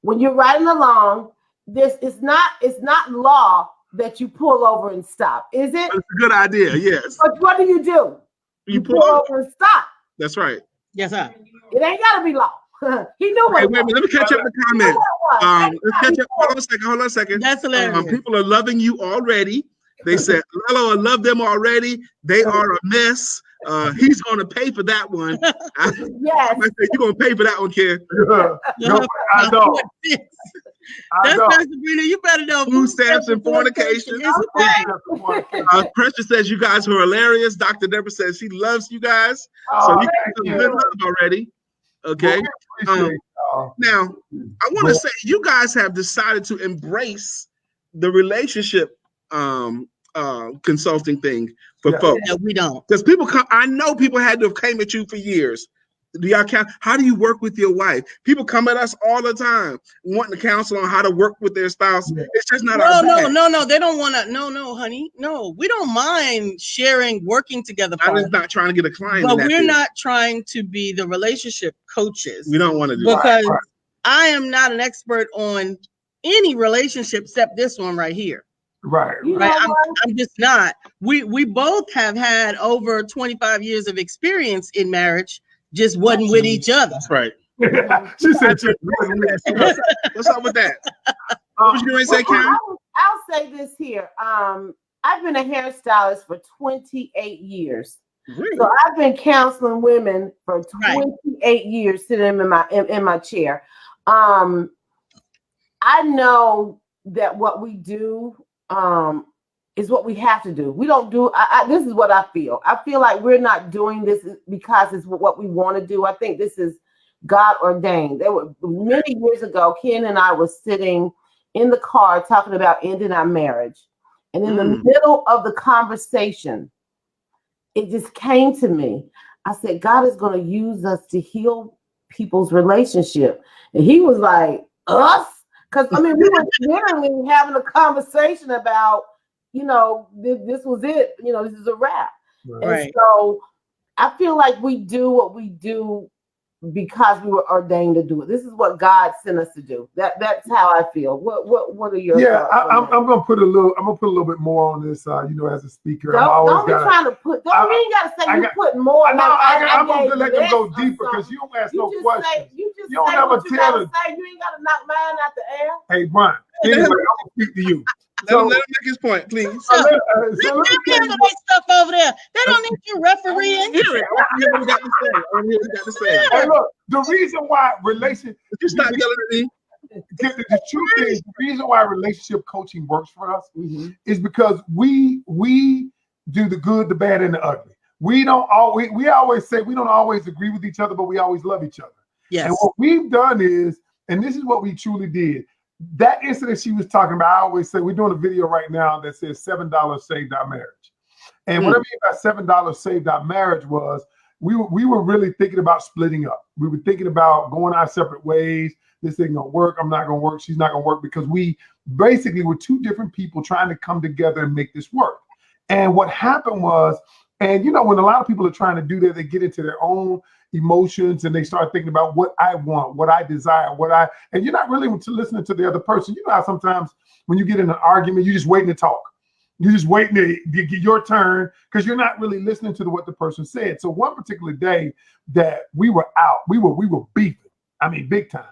When you're riding along, it's not law that you pull over and stop, is it? That's a good idea. Yes. But what do? You pull over and stop. That's right. Yes, sir. It ain't gotta be law. He knew what. Wait a minute. Let me catch up the comment. Let's catch up. Hold on a second. That's hilarious. People are loving you already. They said, Lalo, I love them already. They are a mess. He's going to pay for that one. Yes. I said, you're going to pay for that one, kid. No, I know. That's not Sabrina. You better know. Food stamps and fornication. Precious says you guys are hilarious. Dr. Deborah says she loves you guys. So you got some good love already. Okay. Now, I want to say you guys have decided to embrace the relationship consulting thing for folks. No, we don't. Because people come, I know people had to have came at you for years. Do y'all count? How do you work with your wife? People come at us all the time wanting to counsel on how to work with their spouse. It's just not our bag. No. They don't want to. No, honey. No, we don't mind sharing, working together. I'm just not trying to get a client. But we're not trying to be the relationship coaches. We don't want to do because that. I am not an expert on any relationship except this one right here. Right. I'm just not. We both have had over 25 years of experience in marriage. Just wasn't with each other. That's right. She said, what's up with that? What was you going to say, Karen? I'll say this here. I've been a hairstylist for 28 years. Really? So I've been counseling women for 28 years, sitting in my chair. I know that what we do is what we have to do. We don't do, this is what I feel. I feel like we're not doing this because it's what we want to do. I think this is God ordained. There were many years ago, Ken and I were sitting in the car talking about ending our marriage. And in the middle of the conversation, it just came to me. I said, God is going to use us to heal people's relationship. And he was like, us? Because, I mean, we were literally having a conversation about, this was it. This is a wrap. Right. And so I feel like we do what we do because we were ordained to do it. This is what God sent us to do. That's how I feel. What are your thoughts? I'm gonna put a little bit more on this. As a speaker, don't be trying to put. You ain't gotta say you put more. I'm gonna let them go deeper because you don't ask no questions. You don't ever tell us. You ain't gotta knock mine out the air. Hey, Brian. Anyway, I'm gonna speak to you. Let him make his point, please. Let them handle that stuff over there. They don't need you refereeing. Hear it. I want to hear what he got to say. Hey, look, the reason why you stop yelling at me. The truth is, the reason why relationship coaching works for us is because we do the good, the bad, and the ugly. We always say we don't always agree with each other, but we always love each other. Yes. And what we've done is, and this is what we truly did. That incident she was talking about, I always say, we're doing a video right now that says $7 saved our marriage. And what I mean by $7 saved our marriage was we were really thinking about splitting up. We were thinking about going our separate ways. This ain't gonna work. I'm not gonna work. She's not gonna work, because we basically were two different people trying to come together and make this work. And what happened was, and when a lot of people are trying to do that, they get into their own emotions and they start thinking about what I want, what I desire, and you're not really listening to the other person. You know how sometimes when you get in an argument, you're just waiting to talk. You're just waiting to get your turn because you're not really listening to what the person said. So one particular day that we were out, we were beefing. I mean, big time.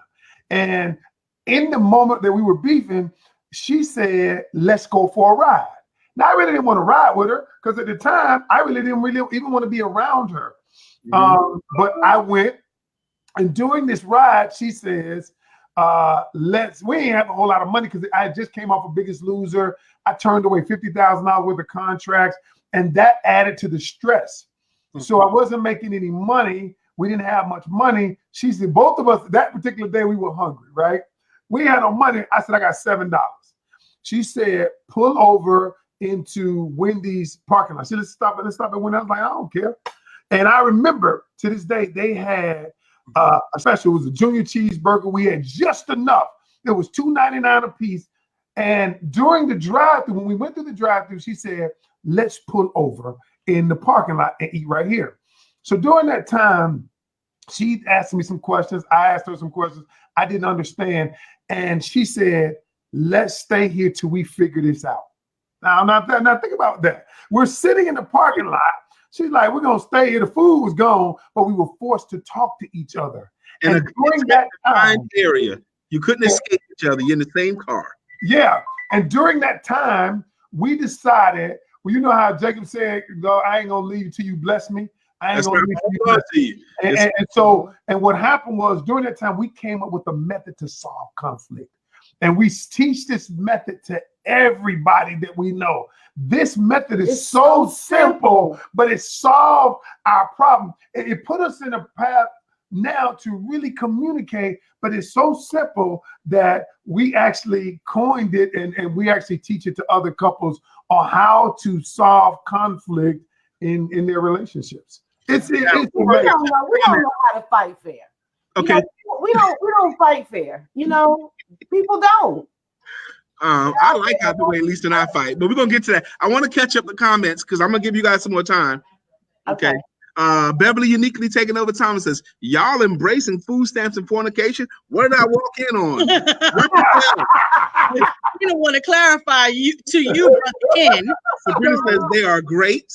And in the moment that we were beefing, she said, let's go for a ride. Now, I really didn't want to ride with her because at the time, I really didn't even want to be around her. But I went, and during this ride, she says, we ain't have a whole lot of money because I just came off of Biggest Loser. I turned away $50,000 worth of contracts, and that added to the stress. So I wasn't making any money. We didn't have much money. She said, both of us, that particular day, we were hungry, right? We had no money. I said, I got $7. She said, pull over into Wendy's parking lot. She said, let's stop at Wendy's. I was like, I don't care. And I remember to this day, they had a special. It was a junior cheeseburger. We had just enough. It was $2.99 a piece. And during the drive-thru, when we went through the drive-thru, she said, let's pull over in the parking lot and eat right here. So during that time, she asked me some questions. I asked her some questions I didn't understand. And she said, let's stay here till we figure this out. Now think about that. We're sitting in the parking lot. She's like, we're going to stay here. The food was gone, but we were forced to talk to each other. In and during that time, area, you couldn't escape each other. You're in the same car. Yeah. And during that time, we decided, well, you know how Jacob said, I ain't going to leave you till you bless me. I ain't going to leave you till you bless me. And what happened was during that time, we came up with a method to solve conflict. And we teach this method to everybody that we know. This method is so simple, but it solved our problem. It put us in a path now to really communicate, but it's so simple that we actually coined it and we actually teach it to other couples on how to solve conflict in their relationships. We don't know how to fight fair. Okay. We don't fight fair. People don't. I like how the way Lisa and I fight, but we're gonna get to that. I want to catch up the comments because I'm gonna give you guys some more time. Okay. Beverly Uniquely taking over time and says, y'all embracing food stamps and fornication. What did I walk in on? You don't want to clarify to you, Brother Ken. Sabrina says they are great.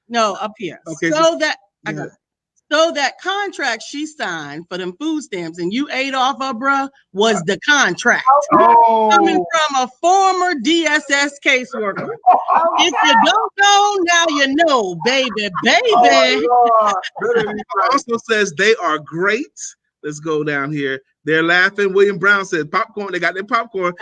No, up here. Okay. So that contract she signed for them food stamps and you ate off her, bruh, was the contract. Coming from a former DSS caseworker. If you don't know, now you know, baby. Also says they are great. Let's go down here. They're laughing. William Brown said popcorn. They got their popcorn.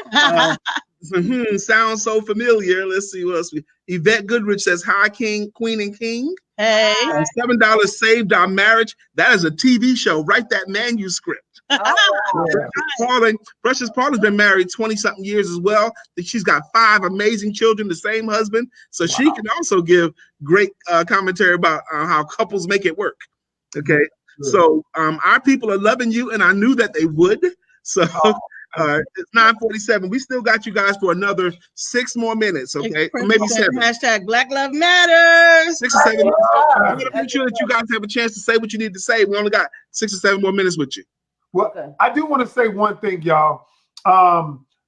Sounds so familiar. Let's see what else. Yvette Goodrich says, hi, King, Queen, and King. Hey. $7 saved our marriage. That is a TV show. Write that manuscript. Precious Paul has been married 20-something years as well. She's got 5 amazing children, the same husband. So she can also give great commentary about how couples make it work. Okay. So our people are loving you, and I knew that they would. So it's 9:47. We still got you guys for another 6 more minutes, okay? Maybe 7. Hashtag Black Love Matters. 6 or 7 minutes. I'm going to make sure that you guys have a chance to say what you need to say. We only got 6 or 7 more minutes with you. Well, I do want to say one thing, y'all.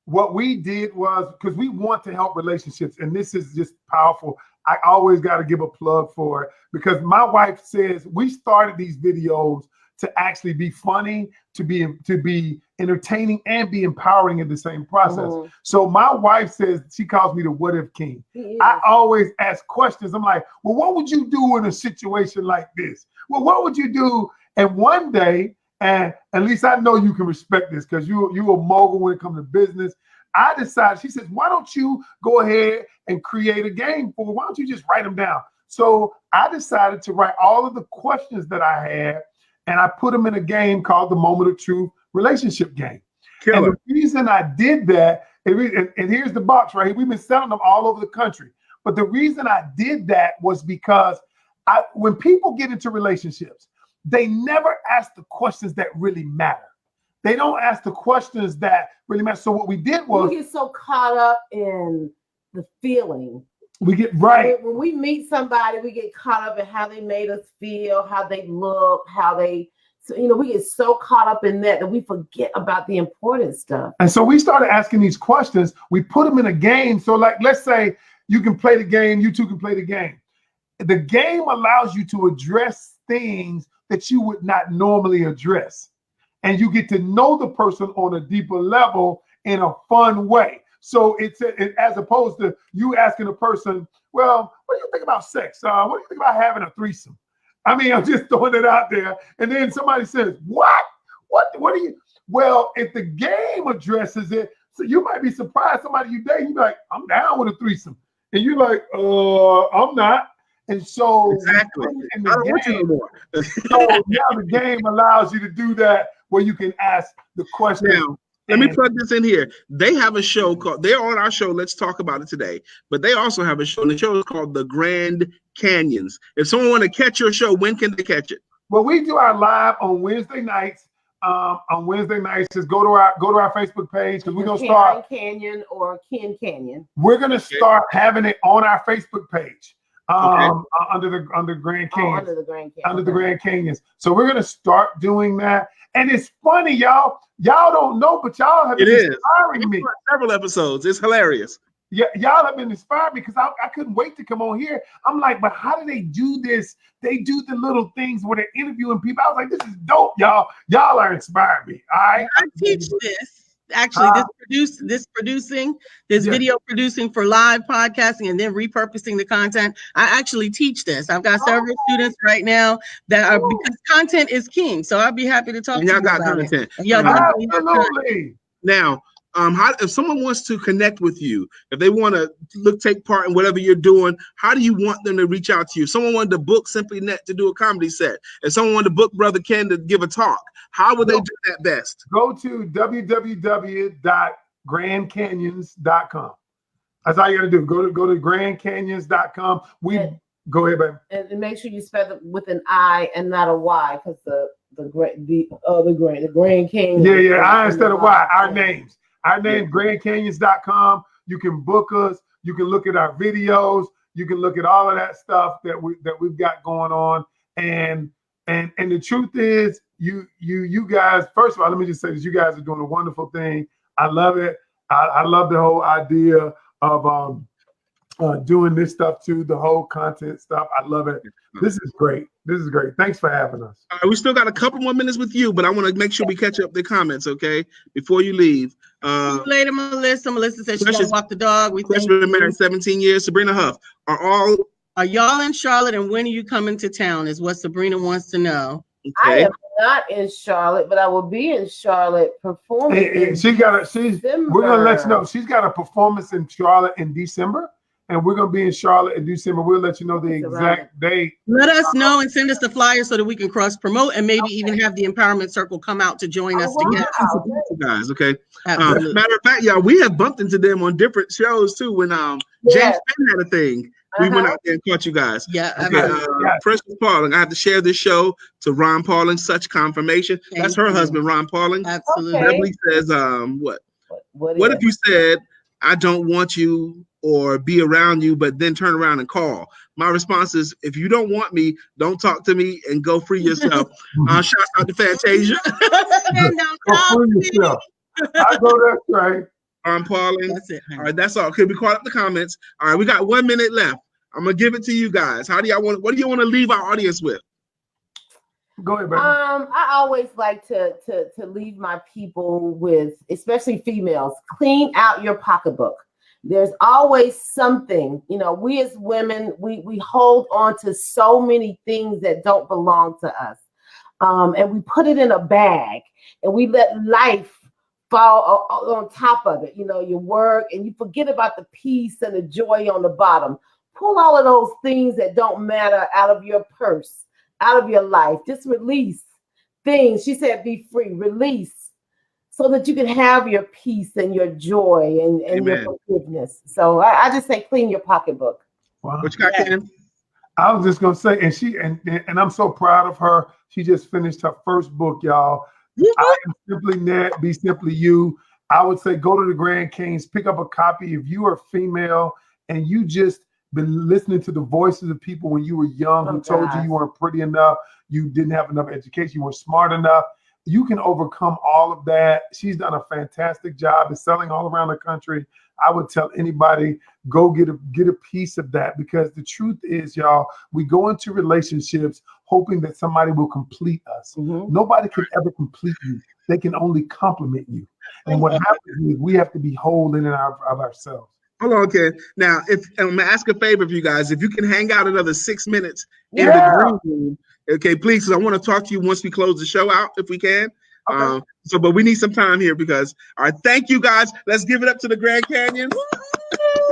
What we did was, because we want to help relationships, and this is just powerful. I always got to give a plug for it because my wife says we started these videos to actually be funny, to be entertaining, and be empowering in the same process. So my wife says, she calls me the what if king. I always ask questions. I'm like, well, what would you do in a situation like this? Well, what would you do? And one day, and at least I know you can respect this because you a mogul when it comes to business. I decided, she says, why don't you go ahead and create a game for, why don't you just write them down? So I decided to write all of the questions that I had, and I put them in a game called the Moment of Truth relationship game. And the reason I did that, and here's the box right here. We've been selling them all over the country. But the reason I did that was because when people get into relationships, they never ask the questions that really matter. They don't ask the questions that really matter. So what we did was, we get so caught up in the feeling. We get right. When we meet somebody, we get caught up in how they made us feel, how they look, we get so caught up in that we forget about the important stuff. And so we started asking these questions. We put them in a game. So like, let's say you can play the game. You two can play the game. The game allows you to address things that you would not normally address. And you get to know the person on a deeper level in a fun way. So it's as opposed to you asking a person, well, what do you think about sex? What do you think about having a threesome? I mean, I'm just throwing it out there. And then somebody says, what? What do you? Well, if the game addresses it, so you might be surprised. Somebody you date, you be like, I'm down with a threesome. And you're like, I'm not. And so exactly. I don't want you no more. So now the game allows you to do that where you can ask the question. Now, Let me plug this in here. They have a show called, they're on our show, Let's Talk About It Today, but they also have a show, and the show is called The Grand Canyons. If someone want to catch your show, when can they catch it? Well, we do our live on Wednesday nights. On Wednesday nights, just go to our Facebook page, because we're gonna start Canyon or Ken Canyon. We're gonna start having it on our Facebook page. Under the Grand Canyons. Under the Grand Canyons. Under the Grand Canyons. So we're gonna start doing that. And it's funny, y'all. Y'all don't know, but y'all have been inspiring me. Several episodes. It's hilarious. Yeah, y'all have been inspired because I couldn't wait to come on here. I'm like, but how do they do this? They do the little things where they're interviewing people. I was like, this is dope, y'all. Y'all are inspiring me. All right. I teach this. Actually, this video producing for live podcasting and then repurposing the content. I actually teach this. I've got several students right now that are, because content is king. So I'll be happy to talk to you about content. Absolutely. Now, how, if someone wants to connect with you, if they want to take part in whatever you're doing, how do you want them to reach out to you? If someone wanted to book Simply Net to do a comedy set, if someone wanted to book Brother Ken to give a talk, how would they do that best? Go to www.grandcanyons.com. That's all you got to do. Go to grandcanyons.com. Go ahead, baby. And make sure you spell it with an I and not a Y, because the Grand Canyon. Yeah, I instead of Y. Our names, grandcanyons.com. You can book us. You can look at our videos. You can look at all of that stuff that we've got going on. And the truth is, you guys, first of all, let me just say this, you guys are doing a wonderful thing. I love it. I love the whole idea of doing this stuff too, the whole content stuff. I love it. This is great. Thanks for having us. All right, we still got a couple more minutes with you, but I want to make sure we catch up the comments, okay? Before you leave. See you later, Melissa. Melissa said she's going to walk the dog. We've been married 17 years. Sabrina Huff, are y'all in Charlotte, and when are you coming to town is what Sabrina wants to know. Okay. I am not in Charlotte, but I will be in Charlotte performing. We're gonna let you know she's got a performance in Charlotte in December, and we're gonna be in Charlotte in December. We'll let you know the exact date. Let us know and send us the flyer so that we can cross promote and maybe even have the Empowerment Circle come out to join us together. Guys, okay. Absolutely. Matter of fact, y'all, we have bumped into them on different shows too. When James Penn had a thing. We went out there and caught you guys. Yeah. Okay. Precious Pauling. I have to share this show to Ron Pauling. Such confirmation. That's her husband, Ron Pauling. Absolutely. Beverly says, what if you said, I don't want you or be around you, but then turn around and call? My response is, if you don't want me, don't talk to me and go free yourself. Shouts out to Fantasia. Go free yourself. I go that way. Ron Pauling. That's it. All right, that's all. Okay, we caught up the comments. All right, we got 1 minute left. I'm gonna give it to you guys. What do you want to leave our audience with? Go ahead, baby. I always like to leave my people with, especially females, clean out your pocketbook. There's always something, we as women, we hold on to so many things that don't belong to us. And we put it in a bag and we let life fall on top of it, your work, and you forget about the peace and the joy on the bottom. Pull all of those things that don't matter out of your purse, out of your life. Just release things. She said, be free, release, so that you can have your peace and your joy and your forgiveness. So I just say, clean your pocketbook. Wow. What you got, Ken? I was just gonna say, and I'm so proud of her. She just finished her first book, y'all. I am Simply Net, Be Simply You. I would say go to the Grand Canyons, pick up a copy. If you are female and you just been listening to the voices of people when you were young who told you weren't pretty enough, you didn't have enough education, you weren't smart enough, you can overcome all of that. She's done a fantastic job. It's selling all around the country. I would tell anybody, go get a piece of that, because the truth is, y'all, we go into relationships hoping that somebody will complete us. Mm-hmm. Nobody can ever complete you. They can only compliment you. And what happens is we have to be whole in and out of ourselves. Hold on, Ken. Now, I'm gonna ask a favor of you guys. If you can hang out another 6 minutes in the green room, okay, please, because I want to talk to you once we close the show out, if we can. Okay. But we need some time here because, all right, thank you guys. Let's give it up to the Grand Canyons.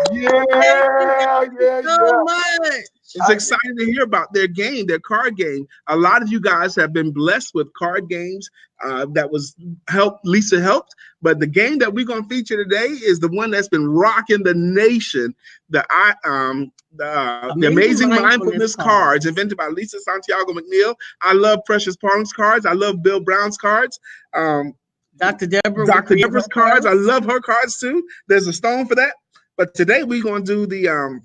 Thank you so much. It's exciting to hear about their game, their card game. A lot of you guys have been blessed with card games that was Lisa helped. But the game that we're going to feature today is the one that's been rocking the nation. The Amazing Mindfulness cards invented by Lisa Santiago McNeill. I love Precious Pong's cards. I love Bill Brown's cards. Dr. Deborah's cards. I love her cards too. There's a stone for that. But today we're going to do the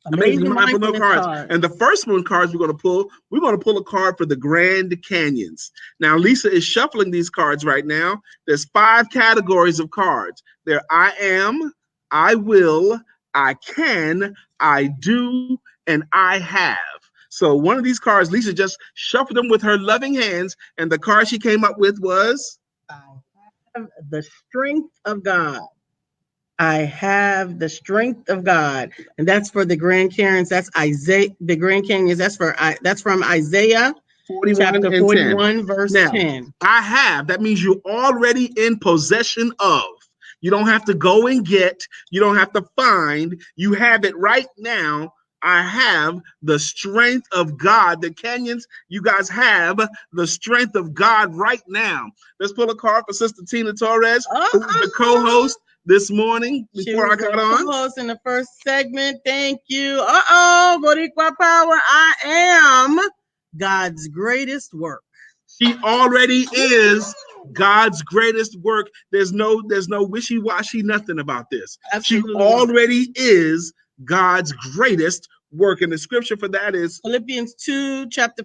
Amazing Mindfulness cards. And the first one cards we're going to pull a card for the Grand Canyons. Now, Lisa is shuffling these cards right now. There's 5 categories of cards. They're I am, I will, I can, I do, and I have. So one of these cards, Lisa just shuffled them with her loving hands, and the card she came up with was I have the strength of God. I have the strength of God, and that's for the Grand Canyons. That's Isaiah. The Grand Canyons. That's from Isaiah 41 chapter 41, verse 10. I have. That means you're already in possession of. You don't have to go and get. You don't have to find. You have it right now. I have the strength of God. The Canyons, you guys have the strength of God right now. Let's pull a card for Sister Tina Torres, who's the co-host this morning before I got on. Co-host in the first segment. Thank you. Boricua Power. I am God's greatest work. She already is God's greatest work. There's no wishy-washy nothing about this. Absolutely. She already is God's greatest work. And the scripture for that is Philippians chapter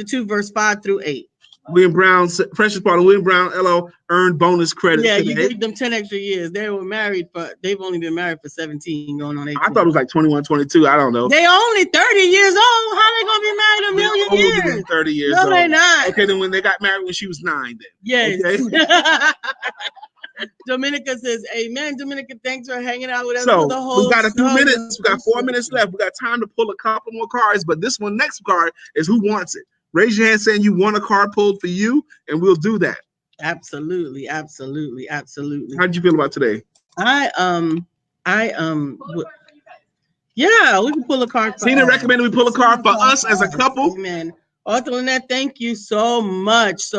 2, verse 5 through 8. William Brown, precious part of William Brown, LO earned bonus credit. Yeah, you gave them 10 extra years. They were married, but they've only been married for 17, going on 18. I thought it was like 21, 22. I don't know. They only 30 years old. How they gonna be married a million years? 30 years no, old. They're not. Okay, then when they got married when she was 9, then. Yes. Okay. Dominica says, amen. Dominica, thanks for hanging out with us. So for the whole we got a few minutes. We got 4 minutes left. We got time to pull a couple more cards, but this next card is who wants it. Raise your hand saying you want a card pulled for you, and we'll do that. Absolutely, absolutely, absolutely. How did you feel about today? Yeah, we can pull a card. Tina recommended we pull a card for us as a couple. Amen. Arthur Lynette, thank you so much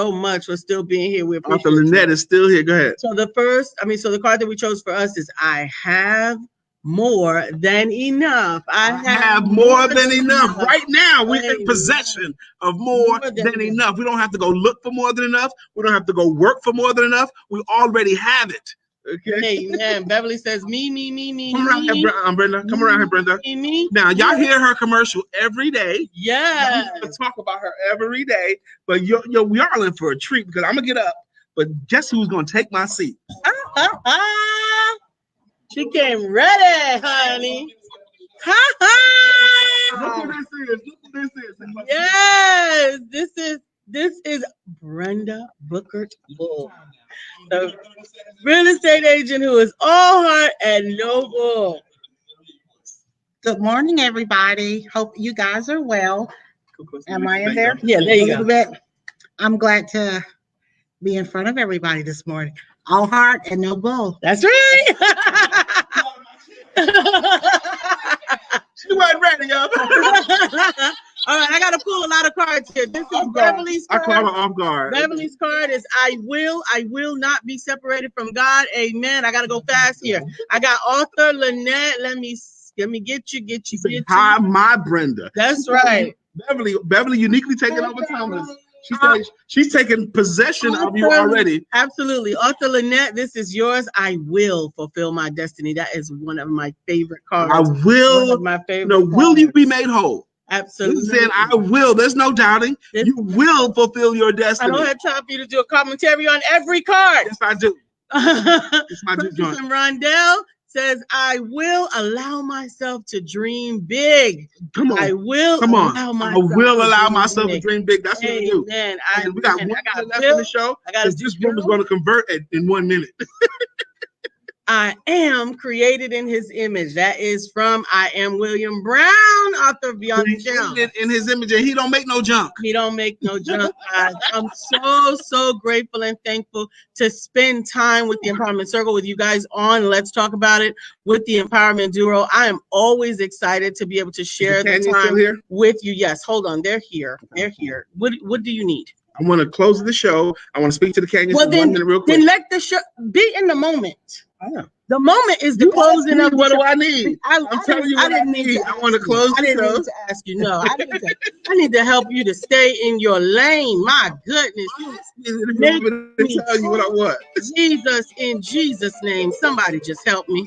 for still being here. We appreciate Arthur Lynette is still here. Go ahead. So the card that we chose for us is I have more than enough. I have more than enough. Right now, we're in possession of more than enough. We don't have to go look for more than enough. We don't have to go work for more than enough. We already have it. Okay. Amen. Beverly says, me. Come around here, Brenda. Come around here, Brenda. Me. Now, y'all hear her commercial every day. Yeah. We talk about her every day. But we are in for a treat because I'm going to get up. But guess who's going to take my seat? She came ready, honey. Look who this is. Yes, this is Brenda Bookert Bull, the real estate agent who is all heart and no bull. Good morning, everybody. Hope you guys are well. Am I in there? Yeah, there you go. I'm glad to be in front of everybody this morning. All heart and no bull. That's right. She wasn't ready, y'all. All right, I got to pull a lot of cards here. This is Beverly's card. I caught her off guard. Beverly's card is I will not be separated from God. Amen. I got to go fast here. I got Arthur Lynette. Let me get you. Hi, my Brenda. That's right. Beverly uniquely taking over Thomas. She's taking possession of you already. Absolutely. Arthur Lynette, this is yours. I will fulfill my destiny. That is one of my favorite cards. I will. One of my favorite cards. Will you be made whole? Absolutely. Saying I will. There's no doubting. You will fulfill your destiny. I don't have time for you to do a commentary on every card. Yes, I do. It's my joint. Rondell says, I will allow myself to dream big. Come on. I will allow myself to dream big. That's what we do. Man, we got one minute left in the show. This room is going to convert in 1 minute. I am created in his image. That is from I Am William Brown, author of Beyond the Shell. In his image, and he don't make no junk. He don't make no junk, guys. I'm so grateful and thankful to spend time with the Empowerment Circle with you guys on Let's Talk About It with the Empowerment Duo. I am always excited to be able to share the time here? with you. Yes, hold on. They're here. They're here. What do you need? I want to close the show. I want to speak to the Canions for 1 minute real quick. Then let the show be in the moment. I know. The moment is the closing of what the do show. I need? I'm telling you what I need. I want to close I the didn't show. need to ask you. No, I need to help you to stay in your lane. My goodness. You make me tell you what I want. Jesus, in Jesus' name. Somebody just help me.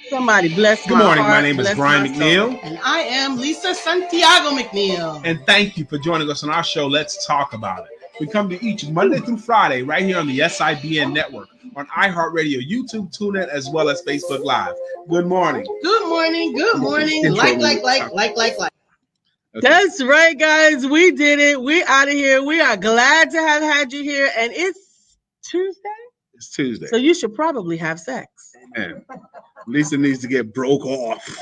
Somebody bless Good my morning. heart, My name is bless Brian my soul. McNeill. And I am Lisa Santiago McNeill. And thank you for joining us on our show, Let's Talk About It. We come to each Monday through Friday right here on the SIBN network, on iHeartRadio, YouTube, TuneIn, as well as Facebook Live. Good morning. Good morning. Good morning. Intro Like. Okay. That's right, guys. We did it. We out of here. We are glad to have had you here. And it's Tuesday. It's Tuesday. So you should probably have sex. Man, Lisa needs to get broke off.